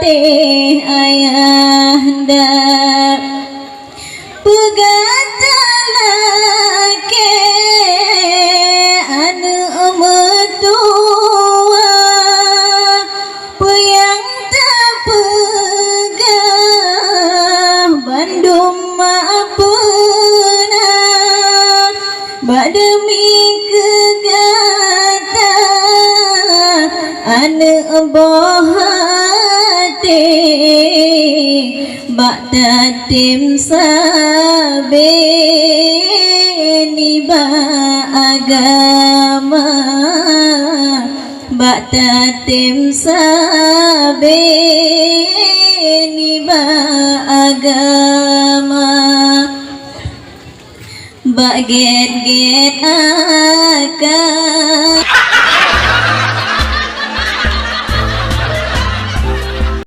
teh ayahanda pegatalake anu metua puyang tapegah Bandung maapuna bademi kegata anu bohate bak tatim sabe niba agama bak tatim sabe niba agama bak get akal